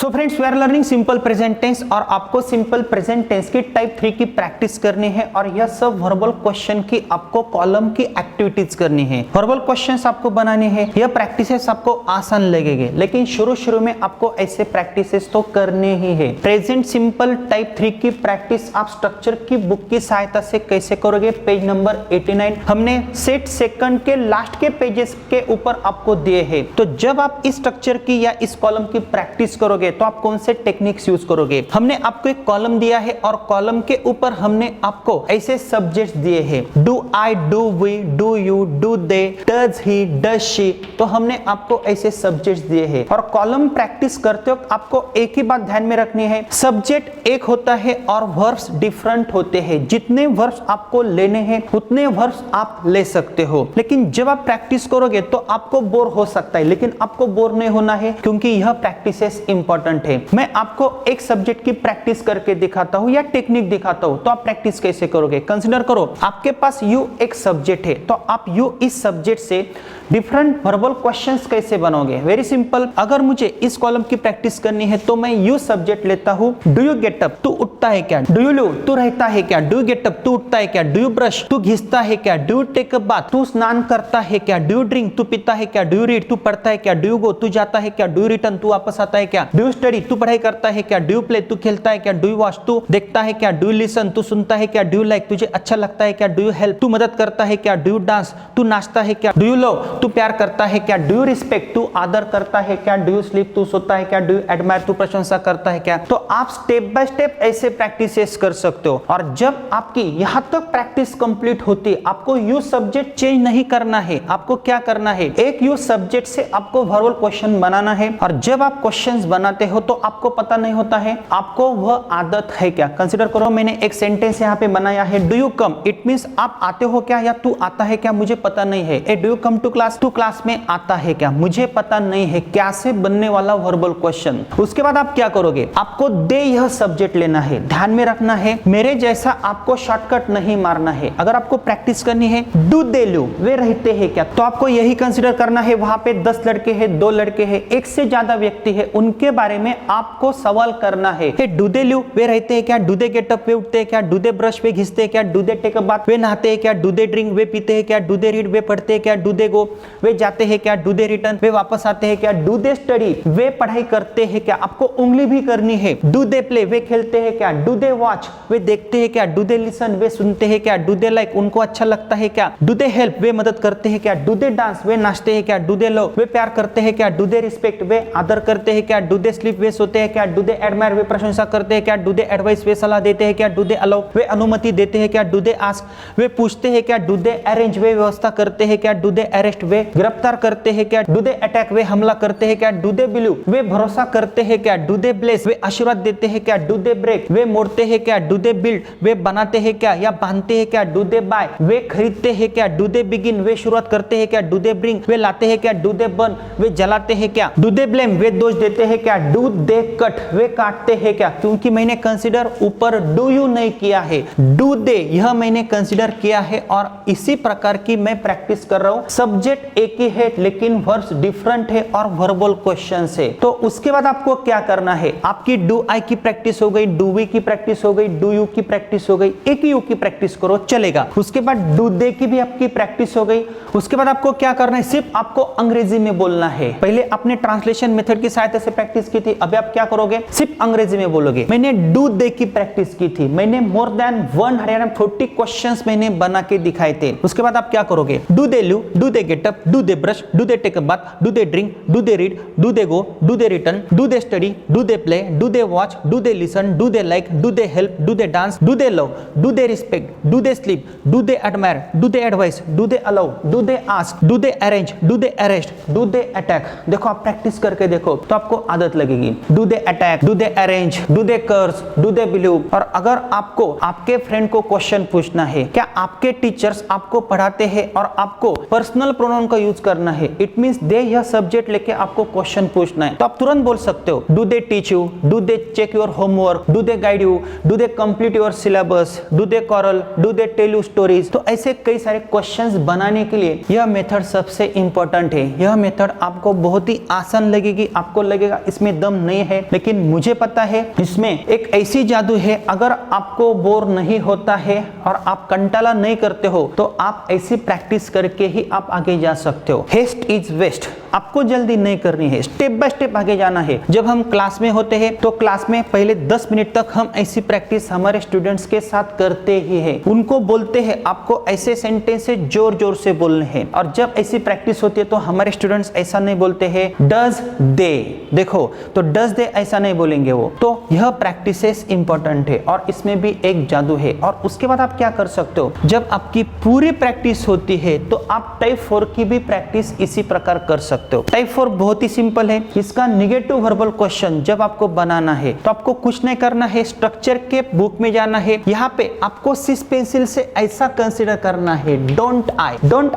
So friends, we are learning simple present tense और आपको simple present tense की type 3 की प्रैक्टिस करनी है और यह सब वर्बल क्वेश्चन की आपको कॉलम की एक्टिविटीज करनी है। वर्बल क्वेश्चंस आपको बनाने हैं। यह प्रैक्टिसेस आपको आसान लगेंगे, लेकिन शुरू में आपको ऐसे प्रैक्टिसेस तो करने ही है। प्रेजेंट सिंपल टाइप 3 की प्रैक्टिस आप स्ट्रक्चर की बुक की सहायता से कैसे करोगे? पेज नंबर 89 हमने सेट सेकंड के लास्ट के पेजेस के ऊपर आपको दिए हैं। तो जब आप इस स्ट्रक्चर की या इस कॉलम की प्रैक्टिस करोगे तो आप कौन से टेक्निक्स यूज करोगे? हमने आपको एक कॉलम दिया है और कॉलम के ऊपर हमने आपको ऐसे सब्जेक्ट्स दिए हैं। Do I, do we, do you, do they, does he, does she. तो हमने आपको ऐसे सब्जेक्ट्स दिए हैं और कॉलम प्रैक्टिस करते वक्त आपको एक ही बात ध्यान में रखनी है, सब्जेक्ट एक होता है और वर्ब्स डिफरेंट होते हैं। जितने वर्ब्स आपको लेने हैं उतने वर्ब्स आप ले सकते हो, लेकिन जब आप प्रैक्टिस करोगे तो आपको बोर हो सकता है, लेकिन आपको बोर नहीं होना है क्योंकि यह प्रैक्टिसेस इंपॉर्टेंट है। मैं आपको एक सब्जेक्ट की प्रैक्टिस करके दिखाता हूं या टेक्निक दिखाता हूं, तो आप प्रैक्टिस कैसे करोगे? कंसीडर करो आपके पास यू एक सब्जेक्ट है, तो आप यू इस सब्जेक्ट से डिफरेंट वर्बल क्वेश्चंस कैसे बनोगे? Very simple. अगर मुझे इस कॉलम की प्रैक्टिस करनी है तो मैं यू सब्जेक्ट लेता हूं। डू यू गेट अप, तू उठता है क्या? डू यू लिव, तू रहता है क्या? डू यू गेट अप, तू उठता है क्या? डू यू ब्रश, तू घिसता है क्या? Do you take a bath, तू स्नान करता है क्या? डू यू ड्रिंक, तू पीता है क्या? डू यू रीड, तू पढ़ता है क्या? डू यू गो, तू जाता है क्या? डू यू रिटर्न, तू वापस आता है क्या? डू यू स्टडी, तू पढ़ाई करता है क्या? डू यू प्ले, तू खेलता है क्या? डू यू वॉच, तू देखता है क्या? डू यू लिसन, तू सुनता है क्या? डू यू लाइक, तुझे अच्छा लगता है क्या? डू यू हेल्प, तू मदद करता है क्या? डू यू डांस, तू नाचता है क्या? डू यू लव, तू प्यार करता है क्या? डू यू रिस्पेक्ट, तू आदर करता है क्या? डू यू स्लीप, तू सोता है क्या? डू यू एडमायर, तू प्रशंसा करता है क्या? तो आप स्टेप बाय स्टेप ऐसे प्रैक्टिसेस कर सकते हो और जब आपकी यहां तक प्रैक्टिस कंप्लीट होती है आपको यू सब्जेक्ट चेंज नहीं करना है। आपको क्या करना है, एक यू सब्जेक्ट से आपको वर्बल क्वेश्चन बनाना है और जब आप क्वेश्चंस बनाते हो तो आपको पता नहीं होता है आपको वह आदत है क्या। कंसीडर करो मैंने एक सेंटेंस यहाँ पे बनाया है, do you come, it means आप आते हो क्या या तू आता है क्या, मुझे पता नहीं है। ए do you come to class, तू क्लास में आता है क्या, मुझे पता नहीं है। क्या से बनने वाला वर्बल क्वेश्चन। उसके बाद आप क्या करोगे, आपको दे यह सब्जेक्ट लेना है। ध्यान में रखना है मेरे जैसा आपको शॉर्टकट नहीं मारना है। अगर आपको प्रैक्टिस करनी है डू दे लिव, वे रहते हैं क्या, तो आपको यही कंसीडर करना है वहां पे 10 लड़के हैं, 2 लड़के हैं, एक से ज्यादा व्यक्ति है, उनके बारे में आपको सवाल करना है। डू दे लिव, वे रहते हैं क्या? डू दे गेट अप, वे उठते हैं क्या? डू दे ब्रश, वे घिसते हैं क्या? Do they take a bath, वे नहाते हैं क्या? डू दे ड्रिंक, वे पीते हैं क्या? डू दे रीड, वे पढ़ते हैं क्या? डू दे गो, वे जाते हैं क्या? डू दे रिटर्न, वे वापस आते हैं क्या? डू दे स्टडी, वे पढ़ाई करते हैं क्या? आपको उंगली भी करनी है। डू दे प्ले, वे खेलते हैं क्या? डू दे वॉच, वे देखते हैं क्या? डू दे लिसन, वे सुनते हैं क्या? डू दे लाइक, उनको अच्छा लगता है क्या? डू दे हेल्प, वे मदद करते हैं क्या? डू दे डांस, वे नाचते हैं क्या? डू दे लव, वे प्यार करते हैं क्या? डू दे रिस्पेक्ट, वे आदर करते हैं क्या? डू दे स्लीप, वे सोते हैं क्या? डू दे एडमायर, वे प्रशंसा करते हैं क्या? डू दे एडवाइस, वे सलाह देते हैं क्या? डू दे अलाउ, वे अनुमति देते हैं क्या? डू दे आस्क, वे पूछते हैं क्या? डू दे अरेंज, वे व्यवस्था करते हैं क्या? डू दे अरेस्ट, वे गिरफ्तार करते हैं क्या? डू दे अटैक, वे हमला करते हैं क्या? डू दे बिलीव, वे भरोसा करते हैं क्या? डू दे ब्लेस, वे आशीर्वाद देते हैं क्या? डू दे ब्रेक, वे मोड़ते हैं क्या? डू दे बिल्ड, वे बनाते हैं क्या या बांधते हैं क्या? डू दे बाय, वे खरीदते हैं क्या? डू दे बिगिन, वे शुरुआत करते हैं क्या? डू दे ब्रिंग, वे लाते हैं क्या? डू दे बर्न, वे जलाते हैं क्या? डू दे ब्लेम, वे दोष देते हैं क्या? डू दे कट, वे काटते हैं क्या? क्योंकि मैंने कंसीडर ऊपर डू यू नहीं किया है, डू दे यह मैंने कंसीडर किया है और इसी प्रकार की मैं प्रैक्टिस कर रहा हूं। सब्जेक्ट एक ही है लेकिन वर्ब्स डिफरेंट है और वर्बल क्वेश्चंस है। तो उसके बाद आपको क्या करना है, आपकी डू आई की प्रैक्टिस हो गई, डू वी की प्रैक्टिस हो गई, डू यू की प्रैक्टिस हो गई, एक ही यू की प्रैक्टिस करो चलेगा। उसके बाद डू दे की भी आपकी प्रैक्टिस हो गई। उसके बाद आपको क्या करना है, सिर्फ आपको अंग्रेजी में बोलना है। पहले आपने ट्रांसलेशन मेथड की सहायता से प्रैक्टिस की थी, अभी आप क्या करोगे, सिर्फ अंग्रेजी में बोलोगे। मैंने डू दे की प्रैक्टिस की थी, मैंने मोर देन 140 क्वेश्चंस मैंने बना के दिखाए थे। उसके बाद आप क्या करोगे, do they live, do they get up, do they brush, do they take a bath, do they drink, do they read, do they go, do they return, do they study, do they play, do they watch, do they listen, do they like, do they help, do they dance, do they love, do they respect, do they sleep, do they admire, do they advice, do they allow, do they ask, do they arrange, do they arrest, do they attack. देखो आप practice करके देखो तो आपको आदत लगेगी। Do they attack, do they arrange, do they curse, do they believe. और अगर आपको आपके फ्रेंड को क्वेश्चन पूछना है, क्या आपके टीचर्स आपको पढ़ाते हैं और आपको पर्सनल प्रोनाउन का यूज करना है, इट मींस दे यह सब्जेक्ट लेके आपको क्वेश्चन पूछना है, तो आप तुरंत बोल सकते हो do they teach you, do they check your homework, do they guide you, do they complete your syllabus, do they quarrel, do they tell you stories. तो ऐसे कई सारे क्वेश्चंस बनाने के लिए यह मेथड सबसे इंपॉर्टेंट है। यह मेथड आपको बहुत ही आसान लगेगी, आपको लगेगा इसमें में दम नहीं है, लेकिन मुझे पता है इसमें एक ऐसी जादू है, अगर आपको बोर नहीं होता है और आप कंटाला नहीं करते हो तो आप ऐसी प्रैक्टिस करके ही आप आगे जा सकते हो। हेस्ट इज वेस्ट, आपको जल्दी नहीं करनी है, स्टेप बाय स्टेप आगे जाना है। जब हम क्लास में होते हैं तो क्लास में पहले 10 मिनट तक हम ऐसी प्रैक्टिस हमारे स्टूडेंट्स के साथ करते ही हैं। उनको बोलते हैं आपको ऐसे सेंटेंस जोर जोर से बोलने हैं, और जब ऐसी प्रैक्टिस होती है तो हमारे स्टूडेंट्स ऐसा नहीं बोलते हैं डज दे, देखो तो डज दे ऐसा नहीं बोलेंगे वो। तो यह प्रैक्टिसेस इंपॉर्टेंट है और इसमें भी एक जादू है। और उसके बाद आप क्या कर सकते हो, जब आपकी पूरी प्रैक्टिस होती है तो आप टाइप 4 की भी प्रैक्टिस इसी प्रकार कर सकते हो। टाइप 4 बहुत ही सिंपल है। इसका निगेटिव वर्बल क्वेश्चन जब आपको बनाना है तो आपको कुछ नहीं करना है, स्ट्रक्चर के बुक में जाना है। यहाँ पे आपको सिस पेंसिल से ऐसा कंसीडर करना है, डोंट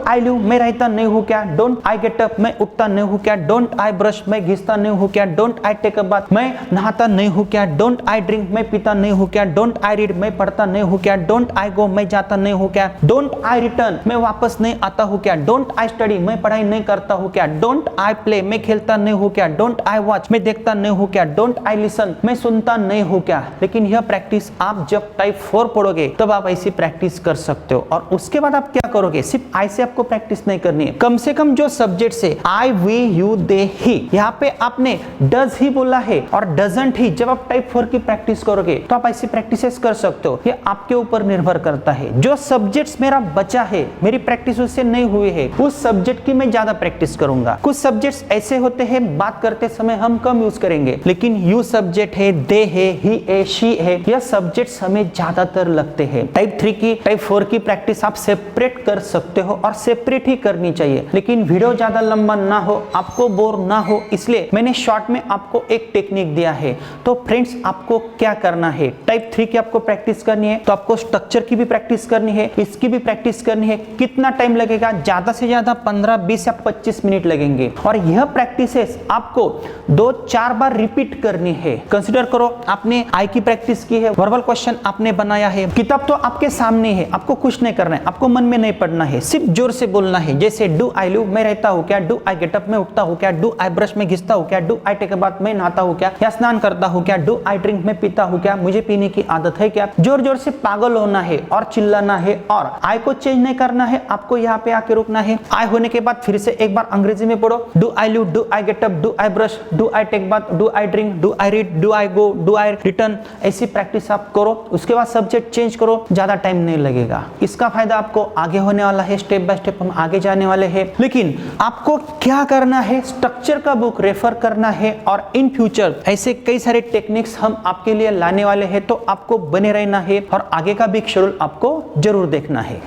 आई लिव, मैं रहता नहीं हूँ क्या, डोंट आई गेट अप, मैं उठता नहीं हूँ क्या, डोंट आई ब्रश, मैं घिसता नहीं हूँ क्या, don't I take a bath, मैं नहाता नहीं हूँ क्या, डोंट आई ड्रिंक, मैं पीता नहीं हूँ क्या, डोंट आई रीड, मैं पढ़ता नहीं हूँ क्या, डोंट आई गो, मैं जाता नहीं हूँ क्या, डोंट आई रिटर्न, मैं वापस नहीं आता हूँ क्या, डोंट आई स्टडी, मैं पढ़ाई नहीं करता हूँ क्या, डोंट आई प्ले, मैं खेलता नहीं हूँ क्या, डोंट आई वॉच, मैं देखता नहीं हूँ क्या, डोंट आई लिसन, मैं सुनता नहीं हूँ क्या। लेकिन यह प्रैक्टिस आप जब टाइप 4 पढ़ोगे तब आप ऐसी प्रैक्टिस कर सकते हो। और उसके बाद आप क्या करोगे, सिर्फ आई से आपको प्रैक्टिस नहीं करनी है, कम से कम जो सब्जेक्ट से आई, वी, यू, दे, ही, यहाँ पे आपने डज ही बोला है और डजंट ही, जब आप टाइप 4 की प्रैक्टिस करोगे तो आप ऐसी प्रैक्टिसेस कर सकते हो। ये आपके ऊपर निर्भर करता है। जो सब्जेक्ट्स मेरा बचा है, मेरी प्रैक्टिस उससे नहीं हुई है, उस सब्जेक्ट की मैं ज्यादा प्रैक्टिस करूंगा। कुछ सब्जेक्ट्स ऐसे होते हैं बात करते समय हम कम यूज करेंगे, लेकिन यू सब्जेक्ट है, दे है, ही है, शी है, यह सब्जेक्ट्स हमें ज्यादातर लगते हैं। टाइप 3 की, टाइप 4 की प्रैक्टिस आप सेपरेट कर सकते हो और सेपरेट ही करनी चाहिए, लेकिन वीडियो ज्यादा लंबा ना हो, आपको बोर ना हो, इसलिए मैंने शॉर्ट में आपको एक टेक्निक दिया है। तो फ्रेंड्स, आपको क्या करना है, टाइप 3 की आपको प्रैक्टिस करनी है तो आपको स्ट्रक्चर की भी प्रैक्टिस करनी है, इसकी भी प्रैक्टिस करनी है। कितना टाइम लगेगा, ज्यादा से ज्यादा 15, 20 या 25 मिनट लगेंगे। और यह प्रैक्टिसेस आपको 2-4 बार रिपीट करनी है। कंसीडर करो आपने आई की प्रैक्टिस की है, वर्बल क्वेश्चन आपने बनाया है, किताब तो आपके सामने है, आपको कुछ नहीं करना है, आपको मन में नहीं पढ़ना है, सिर्फ जोर से बोलना है। जैसे डू आई लिव, मैं रहता हूँ क्या, डू आई गेट अप, मैं उठता हूँ क्या, डू आई ब्रश, मैं घिसता हूँ क्या, do I take a bath, मैं नहाता हूँ क्या, या स्नान करता हूँ क्या, डू आई ड्रिंक, मैं पीता हूँ क्या, मुझे पीने की आदत है क्या। जोर जोर से पागल होना है और चिल्लाना है, और आई को चेंज नहीं करना है, आपको यहाँ पे आके रुकना है। आई होने के बाद फिर से एक बार अंग्रेजी में पढ़ो, do I live, do I get up, do I brush, do I take bath, do I drink, do I read, do I go, do I return. ऐसी प्रैक्टिस आप करो, उसके बाद सब्जेक्ट चेंज करो, ज्यादा टाइम नहीं लगेगा। इसका फायदा आपको आगे होने वाला है, स्टेप बाय स्टेप हम आगे जाने वाले हैं। लेकिन आपको क्या करना है, स्ट्रक्चर का बुक रेफर करना है, और इन फ्यूचर ऐसे कई सारे टेक्निक्स हम आपके लिए लाने वाले हैं, तो आपको बने रहना है और आगे का भी शेड्यूल आपको जरूर देखना है।